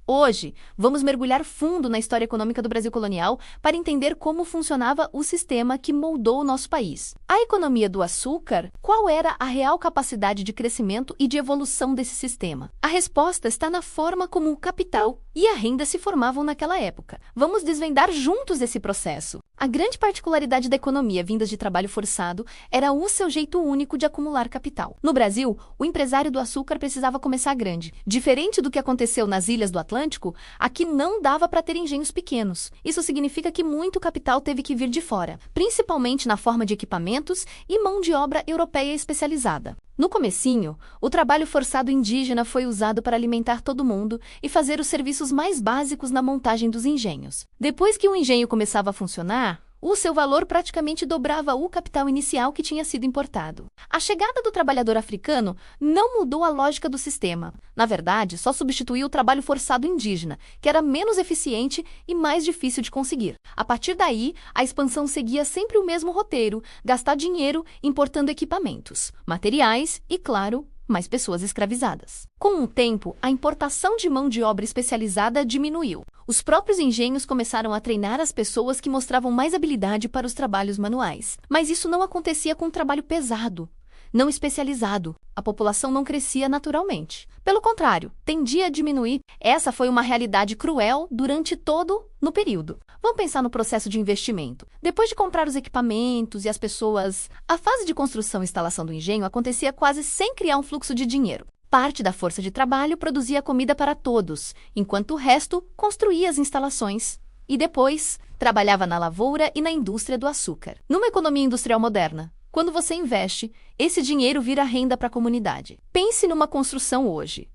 Hoje, vamos mergulhar fundo na história econômica do Brasil colonial para entender como funcionava o sistema que moldou o nosso país. A economia do açúcar, qual era a real capacidade de crescimento e de evolução desse sistema? A resposta está na forma como o capital e a renda se formavam naquela época. Vamos desvendar juntos esse processo. A grande particularidade da economia vinda de trabalho forçado era o seu jeito único de acumular capital. No Brasil, o empresário do açúcar precisava começar grande. Diferente do que aconteceu nas ilhas do Atlântico, aqui não dava para ter engenhos pequenos. Isso significa que muito capital teve que vir de fora, principalmente na forma de equipamentos e mão de obra europeia especializada. No comecinho, o trabalho forçado indígena foi usado para alimentar todo mundo e fazer os serviços mais básicos na montagem dos engenhos. Depois que o engenho começava a funcionar, o seu valor praticamente dobrava o capital inicial que tinha sido importado. A chegada do trabalhador africano não mudou a lógica do sistema. Na verdade, só substituiu o trabalho forçado indígena, que era menos eficiente e mais difícil de conseguir. A partir daí, a expansão seguia sempre o mesmo roteiro: gastar dinheiro importando equipamentos, materiais e, claro, mais pessoas escravizadas. Com o tempo, a importação de mão de obra especializada diminuiu. Os próprios engenhos começaram a treinar as pessoas que mostravam mais habilidade para os trabalhos manuais. Mas isso não acontecia com trabalho pesado, não especializado. A população não crescia naturalmente. Pelo contrário, tendia a diminuir. Essa foi uma realidade cruel durante todo no período. Vamos pensar no processo de investimento. Depois de comprar os equipamentos e as pessoas, a fase de construção e instalação do engenho acontecia quase sem criar um fluxo de dinheiro. Parte da força de trabalho produzia comida para todos, enquanto o resto construía as instalações. E depois, trabalhava na lavoura e na indústria do açúcar. Numa economia industrial moderna, quando você investe, esse dinheiro vira renda para a comunidade. Pense numa construção hoje.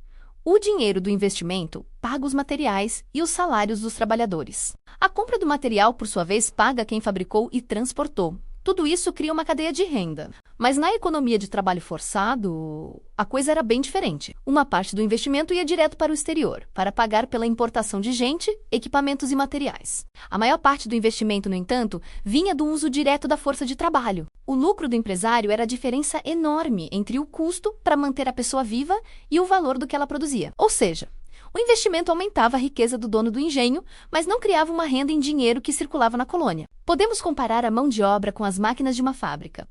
O dinheiro do investimento paga os materiais e os salários dos trabalhadores. A compra do material, por sua vez, paga quem fabricou e transportou. Tudo isso cria uma cadeia de renda. Mas na economia de trabalho forçado, a coisa era bem diferente. Uma parte do investimento ia direto para o exterior, para pagar pela importação de gente, equipamentos e materiais. A maior parte do investimento, no entanto, vinha do uso direto da força de trabalho. O lucro do empresário era a diferença enorme entre o custo para manter a pessoa viva e o valor do que ela produzia. Ou seja, o investimento aumentava a riqueza do dono do engenho, mas não criava uma renda em dinheiro que circulava na colônia. Podemos comparar a mão de obra com as máquinas de uma fábrica.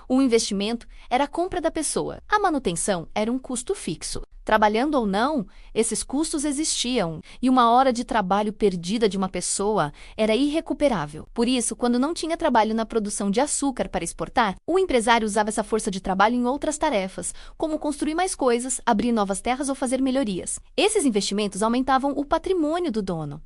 O investimento era a compra da pessoa. A manutenção era um custo fixo. Trabalhando ou não, esses custos existiam, e uma hora de trabalho perdida de uma pessoa era irrecuperável. Por isso, quando não tinha trabalho na produção de açúcar para exportar, o empresário usava essa força de trabalho em outras tarefas, como construir mais coisas, abrir novas terras ou fazer melhorias. Esses investimentos aumentavam o patrimônio do dono.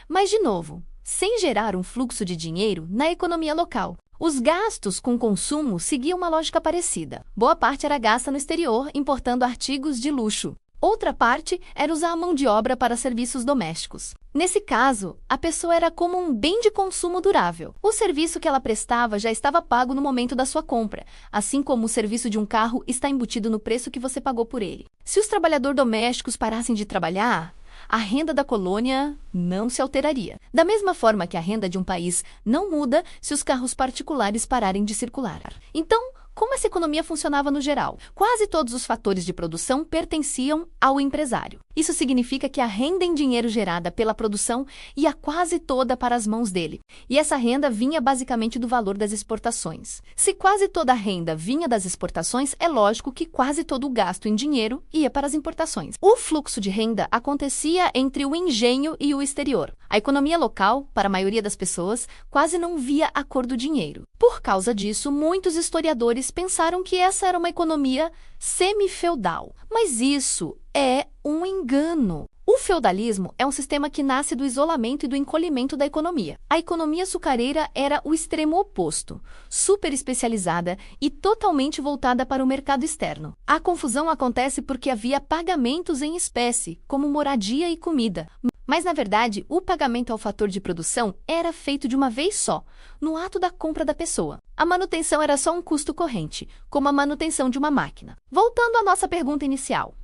Mas, de novo, sem gerar um fluxo de dinheiro na economia local. Os gastos com consumo seguiam uma lógica parecida. Boa parte era gasta no exterior, importando artigos de luxo. Outra parte era usar a mão de obra para serviços domésticos. Nesse caso, a pessoa era como um bem de consumo durável. O serviço que ela prestava já estava pago no momento da sua compra, assim como o serviço de um carro está embutido no preço que você pagou por ele. Se os trabalhadores domésticos parassem de trabalhar, a renda da colônia não se alteraria. Da mesma forma que a renda de um país não muda se os carros particulares pararem de circular. Então, como essa economia funcionava no geral? Quase todos os fatores de produção pertenciam ao empresário. Isso significa que a renda em dinheiro gerada pela produção ia quase toda para as mãos dele. E essa renda vinha basicamente do valor das exportações. Se quase toda a renda vinha das exportações, é lógico que quase todo o gasto em dinheiro ia para as importações. O fluxo de renda acontecia entre o engenho e o exterior. A economia local, para a maioria das pessoas, quase não via a cor do dinheiro. Por causa disso, muitos historiadores pensaram que essa era uma economia semi-feudal. Mas isso é um engano. O feudalismo é um sistema que nasce do isolamento e do encolhimento da economia. A economia açucareira era o extremo oposto, super especializada e totalmente voltada para o mercado externo. A confusão acontece porque havia pagamentos em espécie, como moradia e comida. Mas, na verdade, o pagamento ao fator de produção era feito de uma vez só, no ato da compra da pessoa. A manutenção era só um custo corrente, como a manutenção de uma máquina. Voltando à nossa pergunta inicial,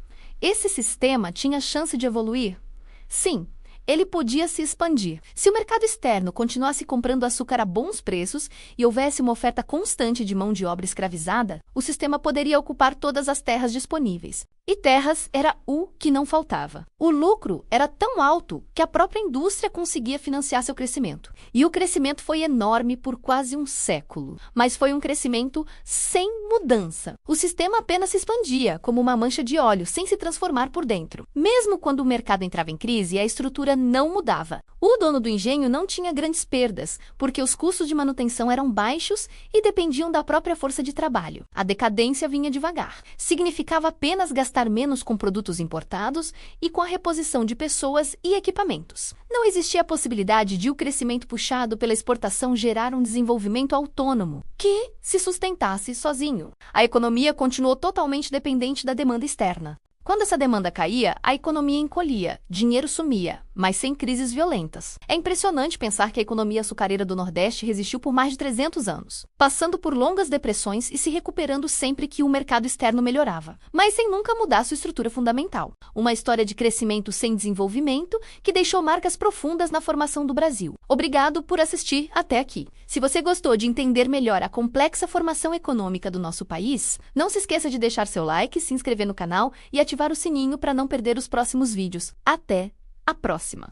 esse sistema tinha chance de evoluir? Sim, ele podia se expandir. Se o mercado externo continuasse comprando açúcar a bons preços e houvesse uma oferta constante de mão de obra escravizada, o sistema poderia ocupar todas as terras disponíveis. E terras era o que não faltava. O lucro era tão alto que a própria indústria conseguia financiar seu crescimento. E o crescimento foi enorme por quase um século. Mas foi um crescimento sem mudança. O sistema apenas se expandia, como uma mancha de óleo, sem se transformar por dentro. Mesmo quando o mercado entrava em crise, a estrutura não mudava. O dono do engenho não tinha grandes perdas, porque os custos de manutenção eram baixos e dependiam da própria força de trabalho. A decadência vinha devagar. Significava apenas gastar menos com produtos importados e com a reposição de pessoas e equipamentos. Não existia a possibilidade de o crescimento puxado pela exportação gerar um desenvolvimento autônomo, que se sustentasse sozinho. A economia continuou totalmente dependente da demanda externa. Quando essa demanda caía, a economia encolhia, dinheiro sumia, mas sem crises violentas. É impressionante pensar que a economia açucareira do Nordeste resistiu por mais de 300 anos, passando por longas depressões e se recuperando sempre que o mercado externo melhorava, mas sem nunca mudar sua estrutura fundamental. Uma história de crescimento sem desenvolvimento que deixou marcas profundas na formação do Brasil. Obrigado por assistir até aqui. Se você gostou de entender melhor a complexa formação econômica do nosso país, não se esqueça de deixar seu like, se inscrever no canal e ativar o sininho para não perder os próximos vídeos. Até a próxima!